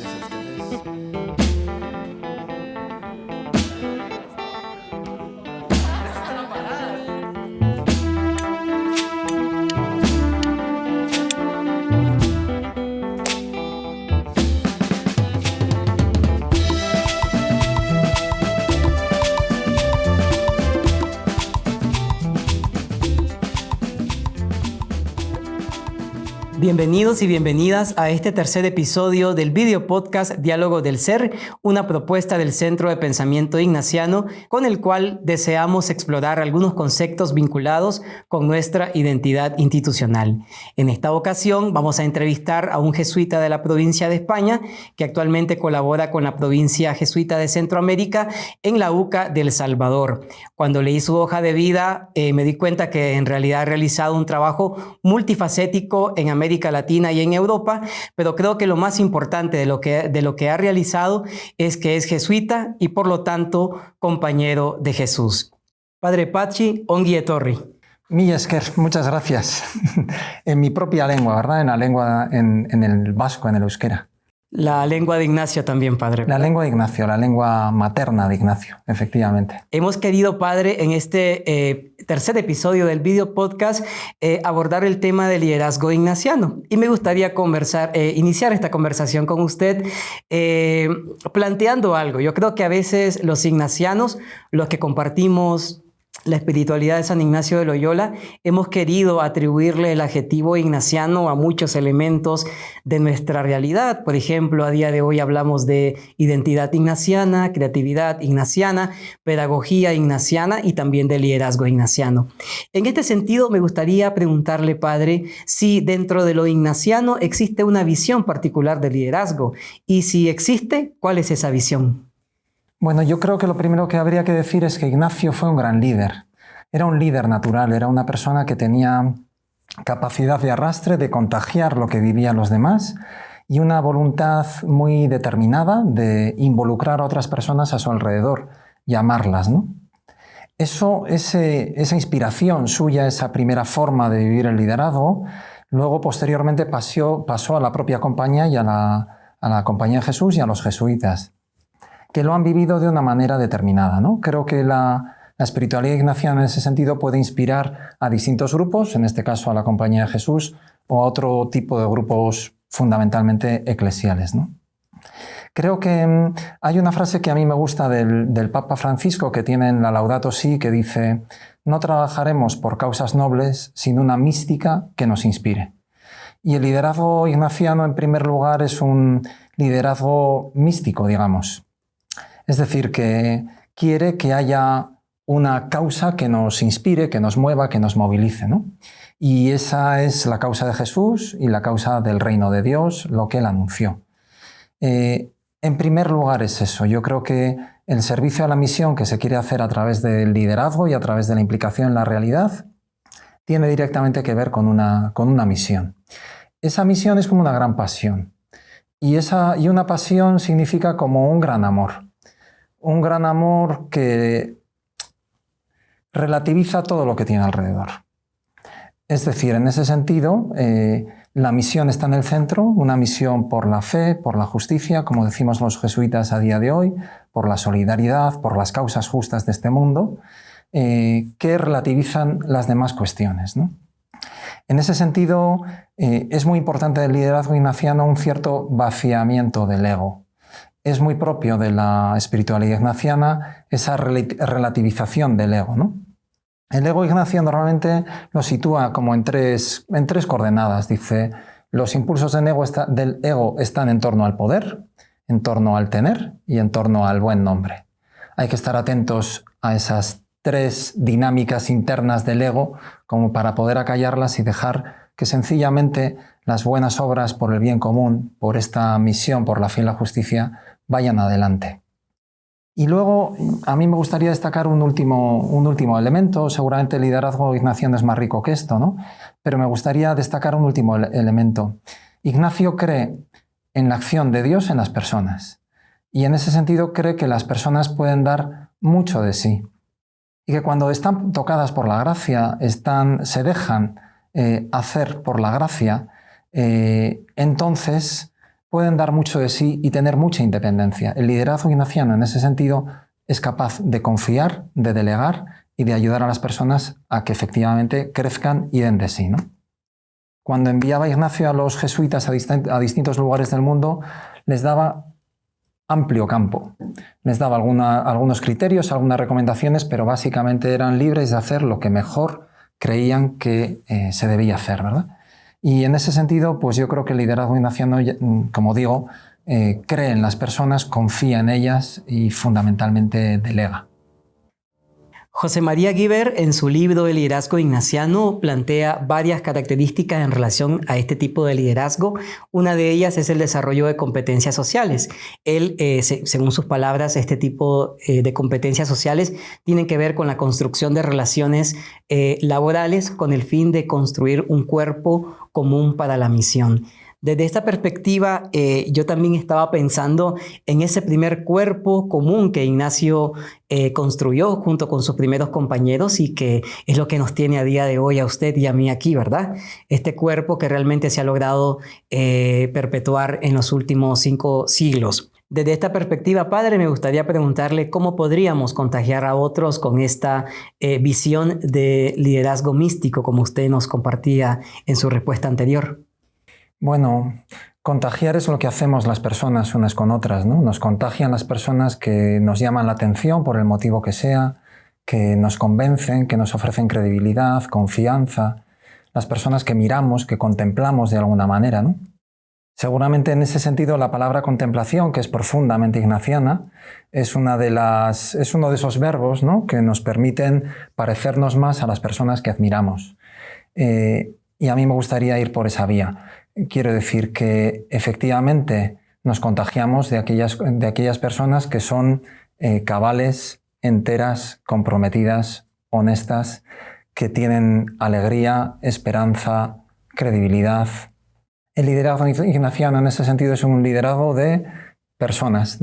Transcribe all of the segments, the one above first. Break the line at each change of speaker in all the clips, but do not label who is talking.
Gracias a ustedes.
Bienvenidos y bienvenidas a este tercer episodio del video podcast Diálogo del Ser, una propuesta del Centro de Pensamiento Ignaciano con el cual deseamos explorar algunos conceptos vinculados con nuestra identidad institucional. En esta ocasión vamos a entrevistar a un jesuita de la provincia de España que actualmente colabora con la provincia jesuita de Centroamérica en la UCA de El Salvador. Cuando leí su hoja de vida me di cuenta que en realidad ha realizado un trabajo multifacético en América Latina y en Europa, pero creo que lo más importante de lo que ha realizado es que es jesuita y por lo tanto compañero de Jesús. Padre Patxi Ongi Etorri.
Mila esker, muchas gracias. En mi propia lengua, ¿verdad? En la lengua, en el vasco, en el euskera.
La lengua de Ignacio también, Padre.
La lengua de Ignacio, la lengua materna de Ignacio, efectivamente.
Hemos querido, Padre, en este tercer episodio del video podcast abordar el tema del liderazgo ignaciano. Y me gustaría iniciar esta conversación con usted planteando algo. Yo creo que a veces los ignacianos, los que compartimos la espiritualidad de San Ignacio de Loyola, hemos querido atribuirle el adjetivo ignaciano a muchos elementos de nuestra realidad. Por ejemplo, a día de hoy hablamos de identidad ignaciana, creatividad ignaciana, pedagogía ignaciana y también de liderazgo ignaciano. En este sentido, me gustaría preguntarle, Padre, si dentro de lo ignaciano existe una visión particular de liderazgo y si existe, ¿cuál es esa visión?
Bueno, yo creo que lo primero que habría que decir es que Ignacio fue un gran líder. Era un líder natural, era una persona que tenía capacidad de arrastre, de contagiar lo que vivían los demás y una voluntad muy determinada de involucrar a otras personas a su alrededor y amarlas, ¿no? Esa inspiración suya, esa primera forma de vivir el liderazgo, luego posteriormente pasó a la propia compañía y a la Compañía de Jesús y a los jesuitas, que lo han vivido de una manera determinada, ¿no? Creo que la espiritualidad ignaciana en ese sentido puede inspirar a distintos grupos, en este caso a la Compañía de Jesús o a otro tipo de grupos fundamentalmente eclesiales, ¿no? Creo que hay una frase que a mí me gusta del Papa Francisco que tiene en la Laudato Si, que dice: no trabajaremos por causas nobles sin una mística que nos inspire. Y el liderazgo ignaciano, en primer lugar, es un liderazgo místico, digamos. Es decir, que quiere que haya una causa que nos inspire, que nos mueva, que nos movilice, ¿no? Y esa es la causa de Jesús y la causa del reino de Dios, lo que él anunció. En primer lugar es eso. Yo creo que el servicio a la misión que se quiere hacer a través del liderazgo y a través de la implicación en la realidad tiene directamente que ver con una misión. Esa misión es como una gran pasión. Y una pasión significa como un gran amor. Un gran amor que relativiza todo lo que tiene alrededor. Es decir, en ese sentido, la misión está en el centro, una misión por la fe, por la justicia, como decimos los jesuitas a día de hoy, por la solidaridad, por las causas justas de este mundo, que relativizan las demás cuestiones, ¿no? En ese sentido, es muy importante del liderazgo ignaciano un cierto vaciamiento del ego. Es muy propio de la espiritualidad ignaciana esa relativización del ego, ¿no? El ego ignacio normalmente lo sitúa como en tres coordenadas. Dice, los impulsos del ego están en torno al poder, en torno al tener y en torno al buen nombre. Hay que estar atentos a esas tres dinámicas internas del ego como para poder acallarlas y dejar que sencillamente las buenas obras por el bien común, por esta misión, por la fe y la justicia, vayan adelante. Y luego, a mí me gustaría destacar un último elemento. Seguramente el liderazgo ignaciano es más rico que esto, ¿no? Pero me gustaría destacar un último elemento. Ignacio cree en la acción de Dios en las personas. Y en ese sentido cree que las personas pueden dar mucho de sí. Y que cuando están tocadas por la gracia, se dejan hacer por la gracia, entonces pueden dar mucho de sí y tener mucha independencia. El liderazgo ignaciano, en ese sentido, es capaz de confiar, de delegar y de ayudar a las personas a que efectivamente crezcan y den de sí, ¿no? Cuando enviaba Ignacio a los jesuitas a distintos lugares del mundo, les daba amplio campo. Les daba algunos criterios, algunas recomendaciones, pero básicamente eran libres de hacer lo que mejor creían que se debía hacer, ¿verdad? Y en ese sentido, pues yo creo que el liderazgo ignaciano, como digo, cree en las personas, confía en ellas y fundamentalmente delega.
José María Guiber, en su libro El liderazgo ignaciano, plantea varias características en relación a este tipo de liderazgo. Una de ellas es el desarrollo de competencias sociales. Él, según sus palabras, este tipo de competencias sociales tienen que ver con la construcción de relaciones laborales con el fin de construir un cuerpo común para la misión. Desde esta perspectiva, yo también estaba pensando en ese primer cuerpo común que Ignacio construyó junto con sus primeros compañeros y que es lo que nos tiene a día de hoy a usted y a mí aquí, ¿verdad? Este cuerpo que realmente se ha logrado perpetuar en los últimos 5 siglos. Desde esta perspectiva, padre, me gustaría preguntarle cómo podríamos contagiar a otros con esta visión de liderazgo místico, como usted nos compartía en su respuesta anterior.
Bueno, contagiar es lo que hacemos las personas unas con otras, ¿no? Nos contagian las personas que nos llaman la atención por el motivo que sea, que nos convencen, que nos ofrecen credibilidad, confianza, las personas que miramos, que contemplamos de alguna manera, ¿no? Seguramente en ese sentido la palabra contemplación, que es profundamente ignaciana, es uno de esos verbos, ¿no?, que nos permiten parecernos más a las personas que admiramos. Y a mí me gustaría ir por esa vía. Quiero decir que efectivamente nos contagiamos de aquellas personas que son cabales, enteras, comprometidas, honestas, que tienen alegría, esperanza, credibilidad. El liderazgo ignaciano en ese sentido es un liderazgo de personas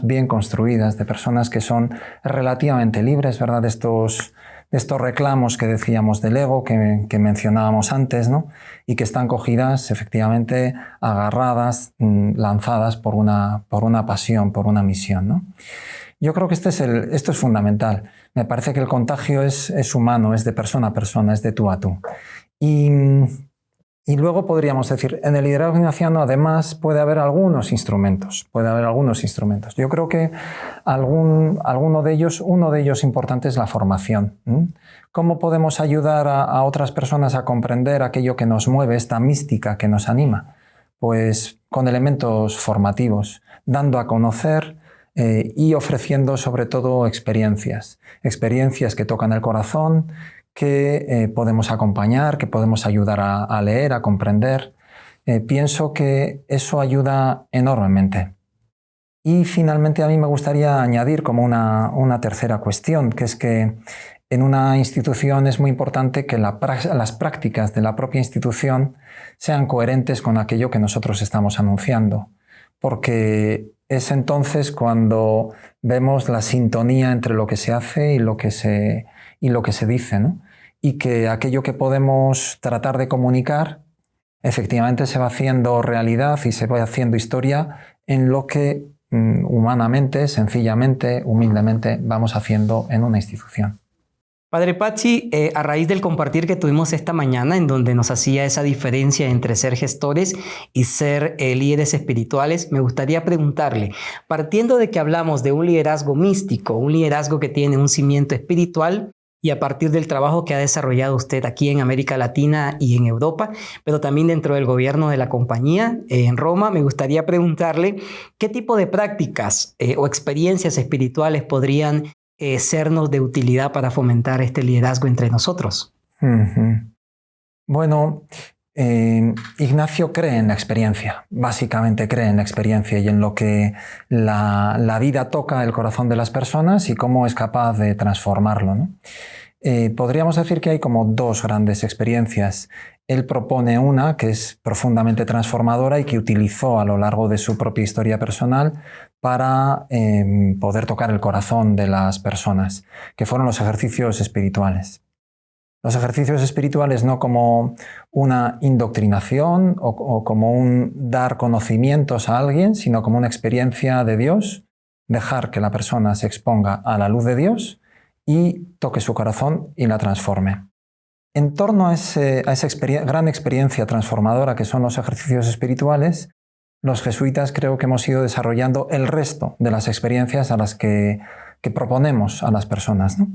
bien construidas, de personas que son relativamente libres, ¿verdad?, de estos reclamos que decíamos del ego, que mencionábamos antes, ¿no?, y que están cogidas, efectivamente, agarradas, lanzadas por una pasión, por una misión, ¿no? Yo creo que esto es fundamental. Me parece que el contagio es humano, es de persona a persona, es de tú a tú. Y luego podríamos decir, en el liderazgo ignaciano además puede haber algunos instrumentos. Yo creo que uno de ellos importante es la formación. ¿Cómo podemos ayudar a otras personas a comprender aquello que nos mueve, esta mística que nos anima? Pues con elementos formativos, dando a conocer y ofreciendo sobre todo experiencias que tocan el corazón, que podemos acompañar, que podemos ayudar a leer, a comprender. Pienso que eso ayuda enormemente. Y finalmente a mí me gustaría añadir como una tercera cuestión, que es que en una institución es muy importante que las prácticas de la propia institución sean coherentes con aquello que nosotros estamos anunciando, porque es entonces cuando vemos la sintonía entre lo que se hace y lo que se dice, ¿no? Y que aquello que podemos tratar de comunicar efectivamente se va haciendo realidad y se va haciendo historia en lo que humanamente, sencillamente, humildemente vamos haciendo en una institución.
Padre Pachi, a raíz del compartir que tuvimos esta mañana, en donde nos hacía esa diferencia entre ser gestores y ser líderes espirituales, me gustaría preguntarle, partiendo de que hablamos de un liderazgo místico, un liderazgo que tiene un cimiento espiritual, y a partir del trabajo que ha desarrollado usted aquí en América Latina y en Europa, pero también dentro del gobierno de la compañía en Roma, me gustaría preguntarle qué tipo de prácticas o experiencias espirituales podrían sernos de utilidad para fomentar este liderazgo entre nosotros.
Bueno, Ignacio cree en la experiencia, básicamente cree en la experiencia y en lo que la vida toca el corazón de las personas y cómo es capaz de transformarlo, ¿no? Podríamos decir que hay como dos grandes experiencias. Él propone una que es profundamente transformadora y que utilizó a lo largo de su propia historia personal para poder tocar el corazón de las personas, que fueron los ejercicios espirituales. Los ejercicios espirituales no como una indoctrinación o como un dar conocimientos a alguien, sino como una experiencia de Dios, dejar que la persona se exponga a la luz de Dios y toque su corazón y la transforme. En torno a esa gran experiencia transformadora que son los ejercicios espirituales, los jesuitas creo que hemos ido desarrollando el resto de las experiencias a las que proponemos a las personas, ¿no?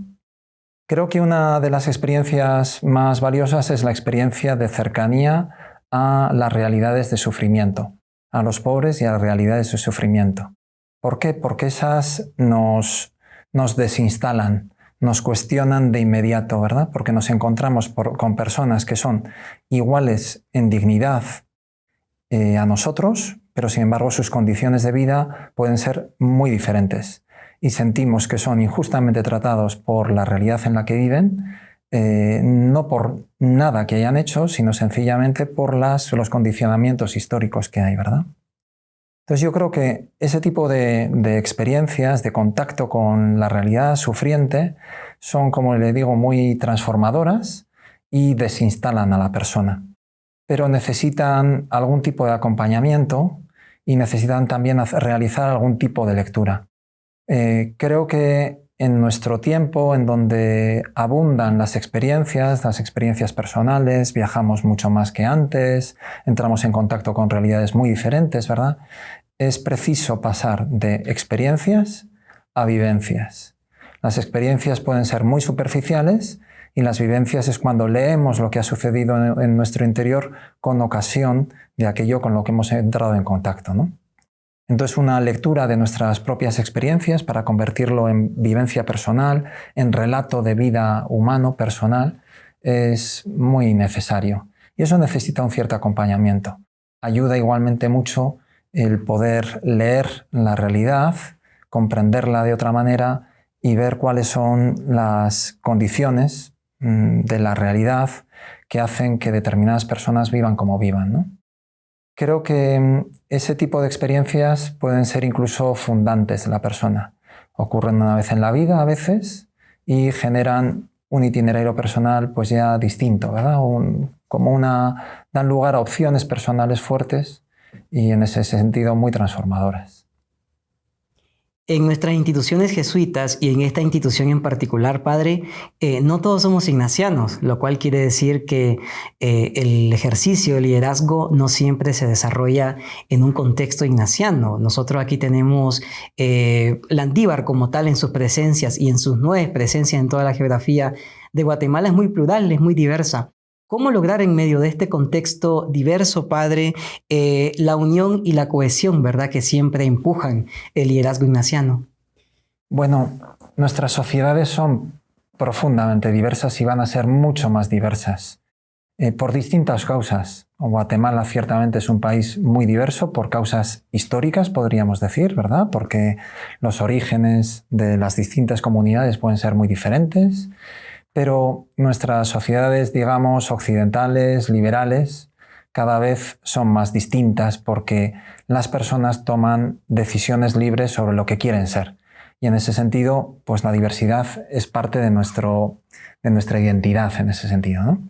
Creo que una de las experiencias más valiosas es la experiencia de cercanía a las realidades de sufrimiento, a los pobres y a las realidades de sufrimiento. ¿Por qué? Porque esas nos desinstalan, nos cuestionan de inmediato, ¿verdad? Porque nos encontramos con personas que son iguales en dignidad a nosotros, pero sin embargo sus condiciones de vida pueden ser muy diferentes. Y sentimos que son injustamente tratados por la realidad en la que viven, no por nada que hayan hecho, sino sencillamente por los condicionamientos históricos que hay, ¿verdad? Entonces yo creo que ese tipo de experiencias, de contacto con la realidad sufriente, son, como le digo, muy transformadoras y desinstalan a la persona. Pero necesitan algún tipo de acompañamiento y necesitan también realizar algún tipo de lectura. Creo que en nuestro tiempo, en donde abundan las experiencias personales, viajamos mucho más que antes, entramos en contacto con realidades muy diferentes, ¿verdad? Es preciso pasar de experiencias a vivencias. Las experiencias pueden ser muy superficiales y las vivencias es cuando leemos lo que ha sucedido en nuestro interior con ocasión de aquello con lo que hemos entrado en contacto, ¿no? Entonces, una lectura de nuestras propias experiencias para convertirlo en vivencia personal, en relato de vida humano, personal, es muy necesario. Y eso necesita un cierto acompañamiento. Ayuda igualmente mucho el poder leer la realidad, comprenderla de otra manera y ver cuáles son las condiciones de la realidad que hacen que determinadas personas vivan como vivan, ¿no? Creo que ese tipo de experiencias pueden ser incluso fundantes de la persona. Ocurren una vez en la vida a veces y generan un itinerario personal pues ya distinto, ¿verdad? Dan lugar a opciones personales fuertes y en ese sentido muy transformadoras.
En nuestras instituciones jesuitas y en esta institución en particular, padre, no todos somos ignacianos, lo cual quiere decir que el ejercicio de liderazgo no siempre se desarrolla en un contexto ignaciano. Nosotros aquí tenemos Landívar como tal en sus presencias y en sus 9 presencias en toda la geografía de Guatemala es muy plural, es muy diversa. ¿Cómo lograr en medio de este contexto diverso, padre, la unión y la cohesión, ¿verdad?, que siempre empujan el liderazgo ignaciano?
Bueno, nuestras sociedades son profundamente diversas y van a ser mucho más diversas por distintas causas. Guatemala ciertamente es un país muy diverso por causas históricas, podríamos decir, ¿verdad? Porque los orígenes de las distintas comunidades pueden ser muy diferentes. Pero nuestras sociedades, digamos, occidentales, liberales, cada vez son más distintas porque las personas toman decisiones libres sobre lo que quieren ser. Y en ese sentido, pues la diversidad es parte de nuestra identidad en ese sentido, ¿no?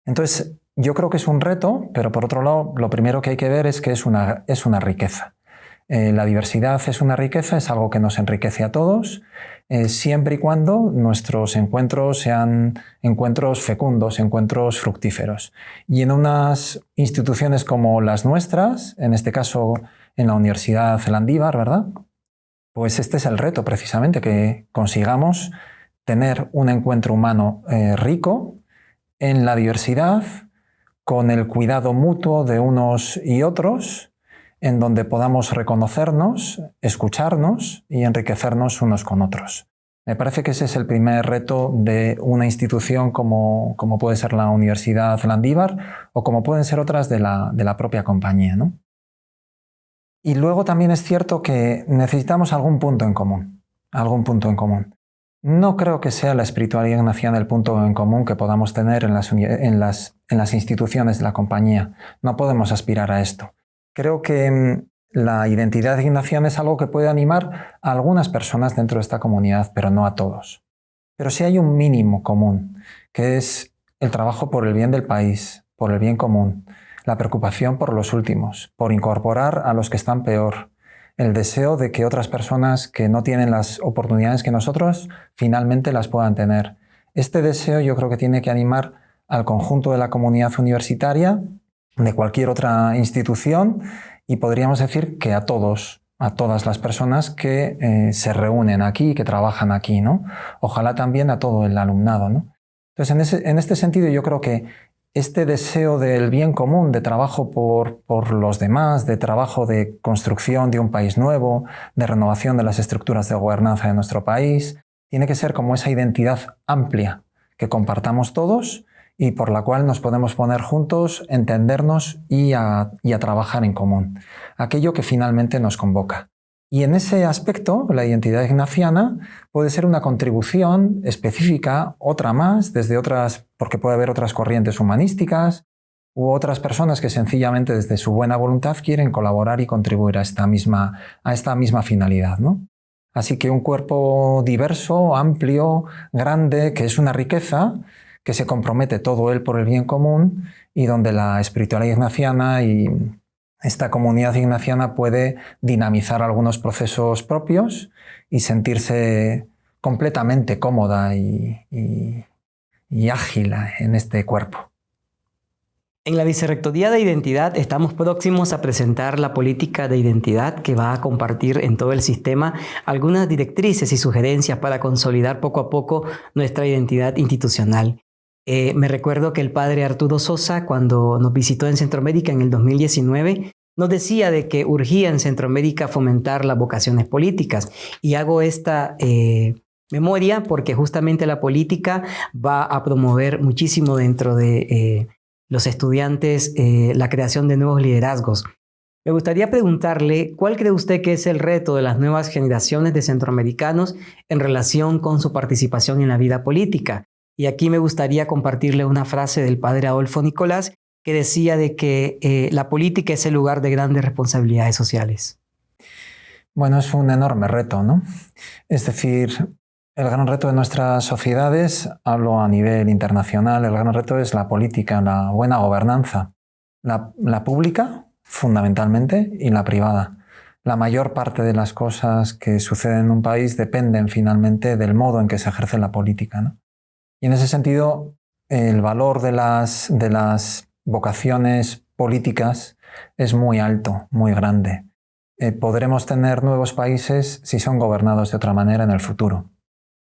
Entonces, yo creo que es un reto, pero por otro lado, lo primero que hay que ver es que es una riqueza. La diversidad es una riqueza, es algo que nos enriquece a todos, siempre y cuando nuestros encuentros sean encuentros fecundos, encuentros fructíferos. Y en unas instituciones como las nuestras, en este caso en la Universidad Landívar, ¿verdad? Pues este es el reto precisamente, que consigamos tener un encuentro humano rico en la diversidad, con el cuidado mutuo de unos y otros, en donde podamos reconocernos, escucharnos y enriquecernos unos con otros. Me parece que ese es el primer reto de una institución como puede ser la Universidad Landívar o como pueden ser otras de la propia compañía, ¿no? Y luego también es cierto que necesitamos algún punto en común, No creo que sea la espiritualidad ignaciana el punto en común que podamos tener en las instituciones de la compañía. No podemos aspirar a esto. Creo que la identidad ignaciana es algo que puede animar a algunas personas dentro de esta comunidad, pero no a todos. Pero sí hay un mínimo común, que es el trabajo por el bien del país, por el bien común, la preocupación por los últimos, por incorporar a los que están peor, el deseo de que otras personas que no tienen las oportunidades que nosotros finalmente las puedan tener. Este deseo yo creo que tiene que animar al conjunto de la comunidad universitaria, de cualquier otra institución, y podríamos decir que a todos, a todas las personas que se reúnen aquí, que trabajan aquí, ¿no? Ojalá también a todo el alumnado, ¿no? Entonces, en este sentido, yo creo que este deseo del bien común, de trabajo por los demás, de trabajo de construcción de un país nuevo, de renovación de las estructuras de gobernanza de nuestro país, tiene que ser como esa identidad amplia que compartamos todos y por la cual nos podemos poner juntos, entendernos y a trabajar en común. Aquello que finalmente nos convoca. Y en ese aspecto, la identidad ignaciana puede ser una contribución específica, otra más, desde otras, porque puede haber otras corrientes humanísticas u otras personas que sencillamente desde su buena voluntad quieren colaborar y contribuir a esta misma finalidad, ¿no? Así que un cuerpo diverso, amplio, grande, que es una riqueza, que se compromete todo él por el bien común y donde la espiritualidad ignaciana y esta comunidad ignaciana puede dinamizar algunos procesos propios y sentirse completamente cómoda y ágil en este cuerpo.
En la Vicerrectoría de Identidad estamos próximos a presentar la política de identidad que va a compartir en todo el sistema algunas directrices y sugerencias para consolidar poco a poco nuestra identidad institucional. Me recuerdo que el padre Arturo Sosa, cuando nos visitó en Centroamérica en el 2019, nos decía de que urgía en Centroamérica fomentar las vocaciones políticas. Y hago esta memoria porque justamente la política va a promover muchísimo dentro de los estudiantes la creación de nuevos liderazgos. Me gustaría preguntarle, ¿cuál cree usted que es el reto de las nuevas generaciones de centroamericanos en relación con su participación en la vida política? Y aquí me gustaría compartirle una frase del padre Adolfo Nicolás que decía de que la política es el lugar de grandes responsabilidades sociales.
Bueno, es un enorme reto, ¿no? Es decir, el gran reto de nuestras sociedades, hablo a nivel internacional, el gran reto es la política, la buena gobernanza. La pública, fundamentalmente, y la privada. La mayor parte de las cosas que suceden en un país dependen finalmente del modo en que se ejerce la política, ¿no? Y en ese sentido, el valor de las vocaciones políticas es muy alto, muy grande. Podremos tener nuevos países si son gobernados de otra manera en el futuro.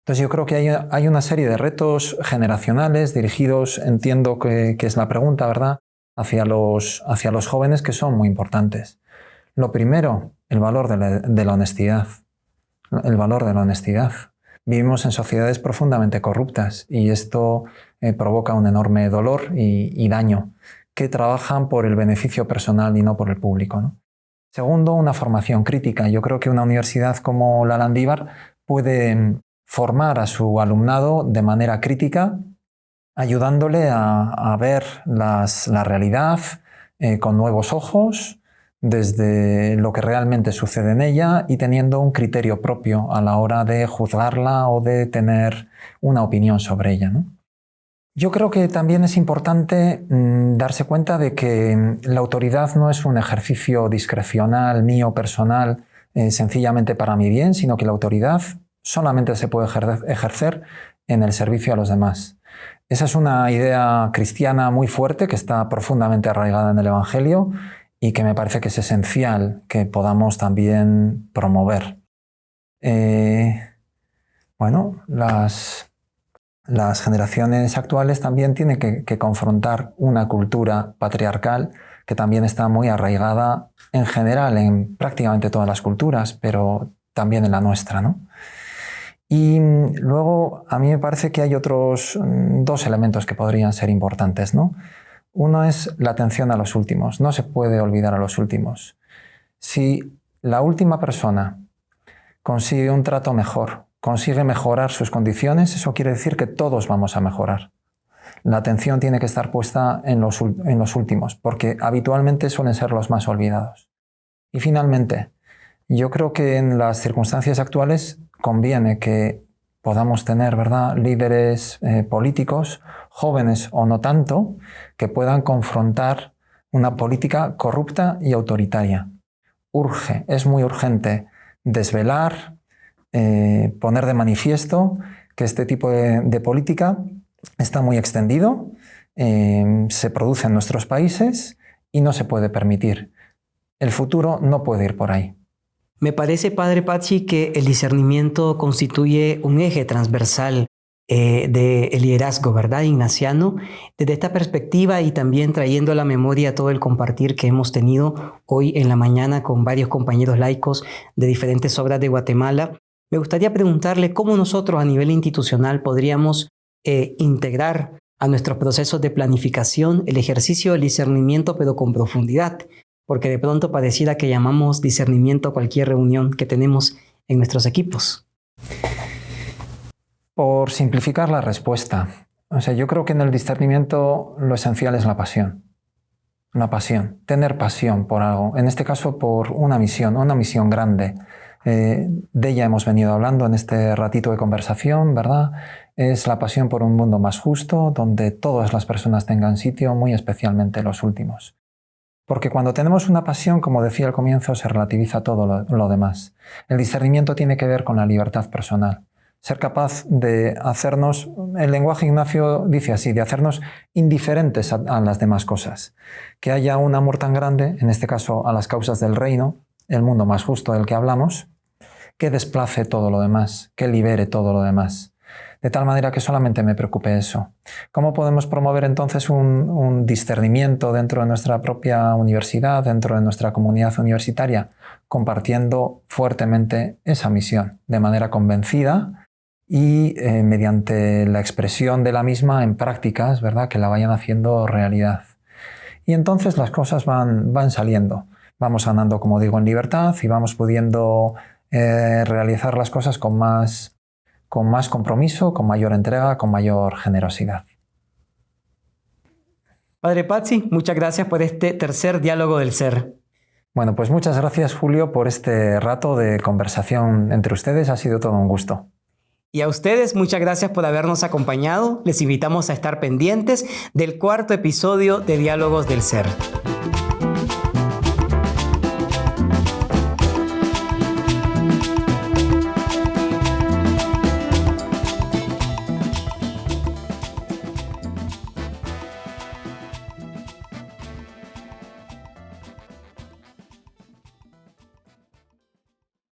Entonces yo creo que hay una serie de retos generacionales dirigidos, entiendo que es la pregunta, ¿verdad?, hacia los jóvenes que son muy importantes. Lo primero, el valor de la honestidad. El valor de la honestidad. Vivimos en sociedades profundamente corruptas y esto provoca un enorme dolor y daño, que trabajan por el beneficio personal y no por el público, ¿no? Segundo, una formación crítica. Yo creo que una universidad como la Landívar puede formar a su alumnado de manera crítica, ayudándole a ver la realidad con nuevos ojos, desde lo que realmente sucede en ella y teniendo un criterio propio a la hora de juzgarla o de tener una opinión sobre ella, ¿no? Yo creo que también es importante darse cuenta de que la autoridad no es un ejercicio discrecional, mío, personal, sencillamente para mi bien, sino que la autoridad solamente se puede ejercer en el servicio a los demás. Esa es una idea cristiana muy fuerte que está profundamente arraigada en el Evangelio y que me parece que es esencial que podamos también promover. Las generaciones actuales también tienen que confrontar una cultura patriarcal que también está muy arraigada en general en prácticamente todas las culturas, pero también en la nuestra, ¿no? Y luego a mí me parece que hay otros dos elementos que podrían ser importantes, ¿no? Uno es la atención a los últimos. No se puede olvidar a los últimos. Si la última persona consigue un trato mejor, consigue mejorar sus condiciones, eso quiere decir que todos vamos a mejorar. La atención tiene que estar puesta en los últimos, porque habitualmente suelen ser los más olvidados. Y finalmente, yo creo que en las circunstancias actuales conviene que podamos tener, ¿verdad?, líderes políticos, jóvenes o no tanto, que puedan confrontar una política corrupta y autoritaria. Es muy urgente desvelar, poner de manifiesto que este tipo de política está muy extendido, se produce en nuestros países y no se puede permitir. El futuro no puede ir por ahí.
Me parece, Padre Pazzi, que el discernimiento constituye un eje transversal del liderazgo, ¿verdad, ignaciano? Desde esta perspectiva y también trayendo a la memoria todo el compartir que hemos tenido hoy en la mañana con varios compañeros laicos de diferentes obras de Guatemala, me gustaría preguntarle cómo nosotros a nivel institucional podríamos integrar a nuestros procesos de planificación el ejercicio del discernimiento, pero con profundidad, porque de pronto pareciera que llamamos discernimiento a cualquier reunión que tenemos en nuestros equipos.
Por simplificar la respuesta, yo creo que en el discernimiento lo esencial es la pasión. La pasión, tener pasión por algo, en este caso por una misión grande. De ella hemos venido hablando en este ratito de conversación, ¿verdad? Es la pasión por un mundo más justo, donde todas las personas tengan sitio, muy especialmente los últimos. Porque cuando tenemos una pasión, como decía al comienzo, se relativiza todo lo demás. El discernimiento tiene que ver con la libertad personal. Ser capaz de hacernos, el lenguaje Ignacio dice así, de hacernos indiferentes a las demás cosas. Que haya un amor tan grande, en este caso a las causas del reino, el mundo más justo del que hablamos, que desplace todo lo demás, que libere todo lo demás. De tal manera que solamente me preocupe eso. ¿Cómo podemos promover entonces un discernimiento dentro de nuestra propia universidad, dentro de nuestra comunidad universitaria? Compartiendo fuertemente esa misión, de manera convencida y mediante la expresión de la misma en prácticas, ¿verdad?, que la vayan haciendo realidad. Y entonces las cosas van saliendo. Vamos andando, como digo, en libertad y vamos pudiendo realizar las cosas con más compromiso, con mayor entrega, con mayor generosidad.
Padre Pazzi, muchas gracias por este tercer diálogo del ser.
Bueno, pues muchas gracias, Julio, por este rato de conversación entre ustedes. Ha sido todo un gusto.
Y a ustedes, muchas gracias por habernos acompañado. Les invitamos a estar pendientes del cuarto episodio de Diálogos del Ser.